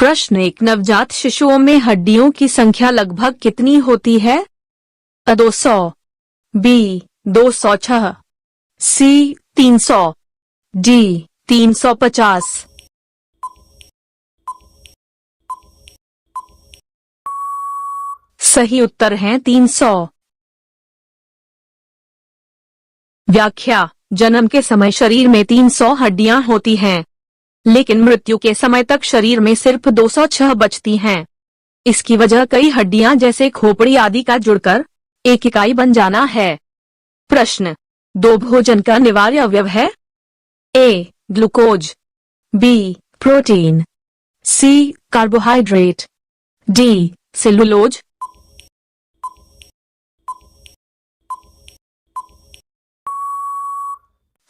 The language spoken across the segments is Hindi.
प्रश्न एक नवजात शिशुओं में हड्डियों की संख्या लगभग कितनी होती है? 200, बी 206, सी 300, डी 350। सही उत्तर है 300। व्याख्या: जन्म के समय शरीर में 300 हड्डियां होती हैं, लेकिन मृत्यु के समय तक शरीर में सिर्फ 206 बचती हैं। इसकी वजह कई हड्डियां जैसे खोपड़ी आदि का जुड़कर एक इकाई बन जाना है। प्रश्न: दो भोजन का अनिवार्य अवयव है? ए ग्लूकोज, बी प्रोटीन, सी कार्बोहाइड्रेट, डी सेलुलोज।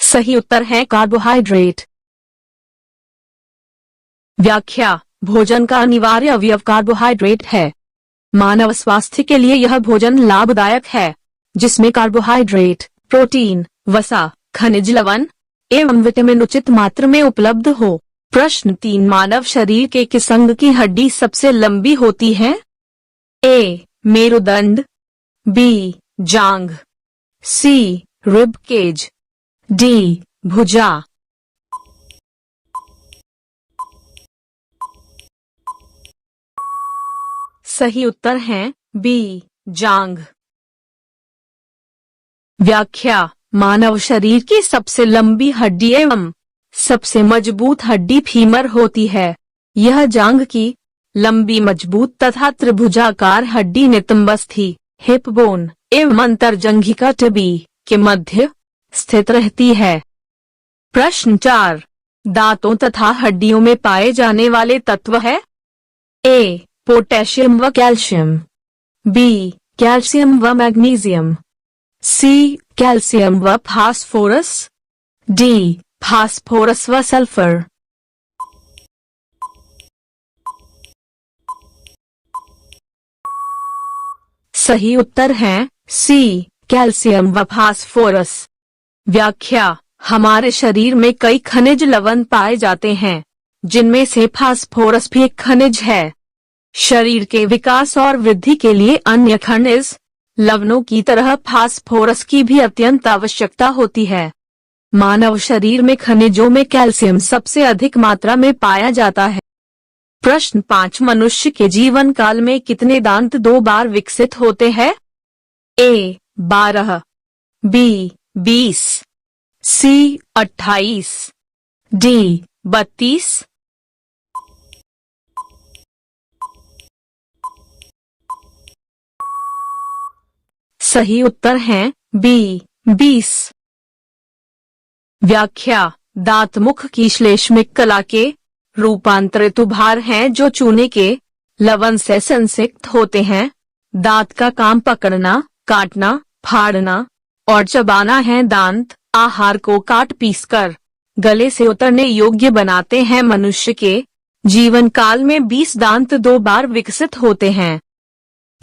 सही उत्तर है कार्बोहाइड्रेट। व्याख्या: भोजन का अनिवार्य अवयव कार्बोहाइड्रेट है। मानव स्वास्थ्य के लिए यह भोजन लाभदायक है, जिसमें कार्बोहाइड्रेट, प्रोटीन, वसा, खनिज लवण एवं विटामिन उचित मात्रा में उपलब्ध हो। प्रश्न 3 मानव शरीर के किस अंग की हड्डी सबसे लंबी होती है? ए मेरुदंड, बी जांघ, सी रिब केज, डी भुजा। सही उत्तर है बी जांघ। व्याख्या: मानव शरीर की सबसे लंबी हड्डी एवं सबसे मजबूत हड्डी फीमर होती है। यह जांघ की लंबी मजबूत तथा त्रिभुजाकार हड्डी नितंबस थी हिप बोन एवं अंतरजंघिका टबी के मध्य स्थित रहती है। प्रश्न 4 दांतों तथा हड्डियों में पाए जाने वाले तत्व है? ए पोटेशियम व कैल्शियम, बी कैल्शियम व मैग्नीशियम, सी कैल्शियम व फास्फोरस, डी फास्फोरस व सल्फर। सही उत्तर है सी कैल्शियम व फास्फोरस। व्याख्या: हमारे शरीर में कई खनिज लवण पाए जाते हैं, जिनमें से फास्फोरस भी एक खनिज है। शरीर के विकास और वृद्धि के लिए अन्य खनिज लवणों की तरह फास्फोरस की भी अत्यंत आवश्यकता होती है। मानव शरीर में खनिजों में कैल्शियम सबसे अधिक मात्रा में पाया जाता है। प्रश्न 5 मनुष्य के जीवन काल में कितने दांत 2 बार विकसित होते हैं? ए 12, बी 20, सी 28, डी 32। सही उत्तर है बी 20। व्याख्या: दांत मुख की श्लेष्मिक कला के रूपांतरित उभार हैं जो चूने के लवण से संसिक्त होते हैं। दांत का काम पकड़ना, काटना, फाड़ना और चबाना है। दांत आहार को काट पीसकर गले से उतरने योग्य बनाते हैं। मनुष्य के जीवन काल में 20 दांत 2 बार विकसित होते हैं।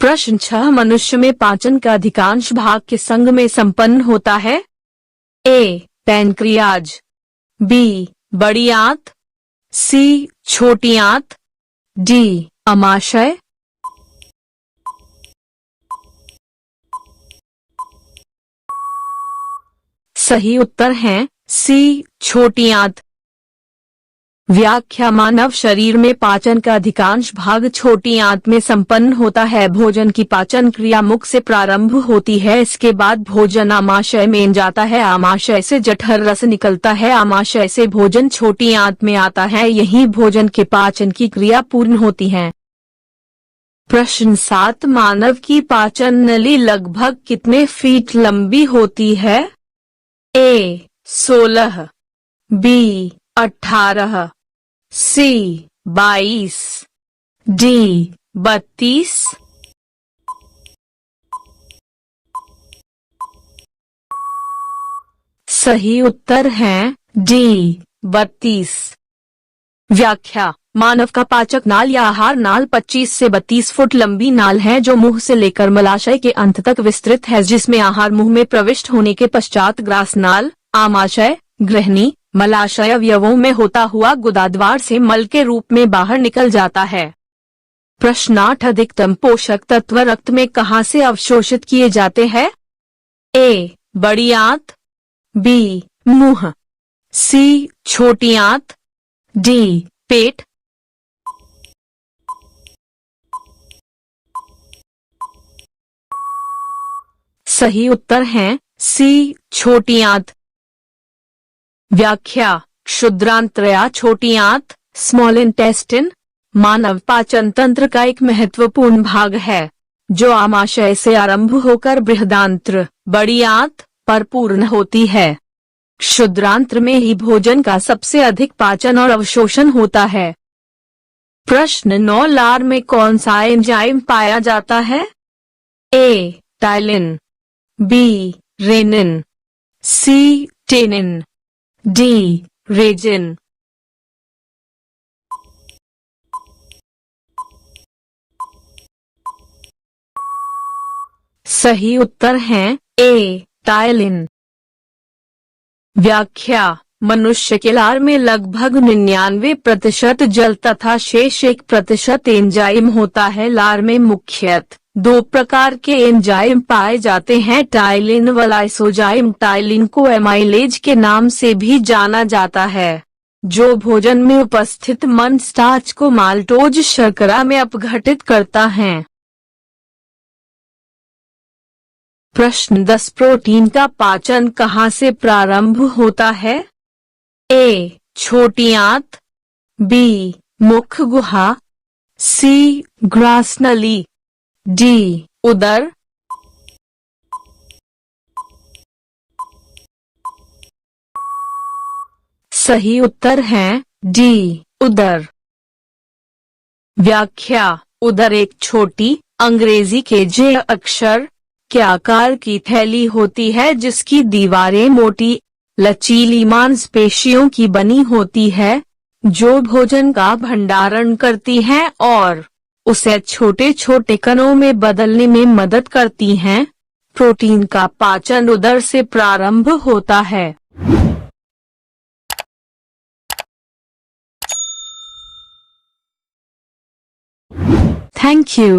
प्रश्न 6 मनुष्य में पाचन का अधिकांश भाग किस अंग में संपन्न होता है? ए पैनक्रियाज, बी बड़ी आंत, सी छोटी आंत, डी अमाशय। सही उत्तर है सी छोटी आंत। व्याख्या: मानव शरीर में पाचन का अधिकांश भाग छोटी आंत में संपन्न होता है। भोजन की पाचन क्रिया मुख से प्रारंभ होती है। इसके बाद भोजन आमाशय में जाता है। आमाशय से जठर रस निकलता है। आमाशय से भोजन छोटी आंत में आता है। यहीं भोजन के पाचन की क्रिया पूर्ण होती है। प्रश्न 7 मानव की पाचन नली लगभग कितने फीट लंबी होती है? ए 16, बी 18, सी 22, डी 32। सही उत्तर है डी 32। व्याख्या: मानव का पाचक नाल या आहार नाल 25 से 32 फुट लंबी नाल है जो मुंह से लेकर मलाशय के अंत तक विस्तृत है, जिसमें आहार मुंह में प्रविष्ट होने के पश्चात ग्रास नाल, आमाशय, ग्रहणी, मलाशय अवयवों में होता हुआ गुदाद्वार से मल के रूप में बाहर निकल जाता है। प्रश्न 8 अधिकतम पोषक तत्व रक्त में कहां से अवशोषित किए जाते हैं? ए. बड़ी आंत, बी. मुंह, सी. छोटी आंत, डी. पेट। सही उत्तर है सी. छोटी आंत। व्याख्या क्षुद्रांत्र या छोटी आंत स्मॉल इंटेस्टिन मानव पाचन तंत्र का एक महत्वपूर्ण भाग है जो आमाशय से आरंभ होकर बृहदांत्र बड़ी आंत पर पूर्ण होती है। क्षुद्रांत्र में ही भोजन का सबसे अधिक पाचन और अवशोषण होता है। प्रश्न 9 लार में कौन सा एंजाइम पाया जाता है? A. Ptyalin, B. Renin, C. Tannin, D. Resin. सही उत्तर है ए. टाइलिन। व्याख्या मनुष्य के लार में लगभग 99% जल तथा शेष 1% एंजाइम होता है। लार में मुख्यतः 2 प्रकार के एंजाइम पाए जाते हैं, टाइलिन व लाइसोजाइम। टाइलिन को एमाइलेज के नाम से भी जाना जाता है जो भोजन में उपस्थित मंद स्टार्च को माल्टोज शर्करा में अपघटित करता है। प्रश्न 10 प्रोटीन का पाचन कहां से प्रारंभ होता है? ए. छोटी आंत, बी. मुख गुहा, सी. ग्रासनली, डी. उदर। सही उत्तर है डी. उदर। व्याख्या उदर एक छोटी अंग्रेजी के जे अक्षर के आकार की थैली होती है जिसकी दीवारें मोटी लचीली मांसपेशियों की बनी होती है जो भोजन का भंडारण करती हैं और उसे छोटे छोटे कणों में बदलने में मदद करती हैं। प्रोटीन का पाचन उदर से प्रारंभ होता है। Thank you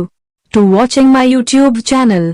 to watching my YouTube channel.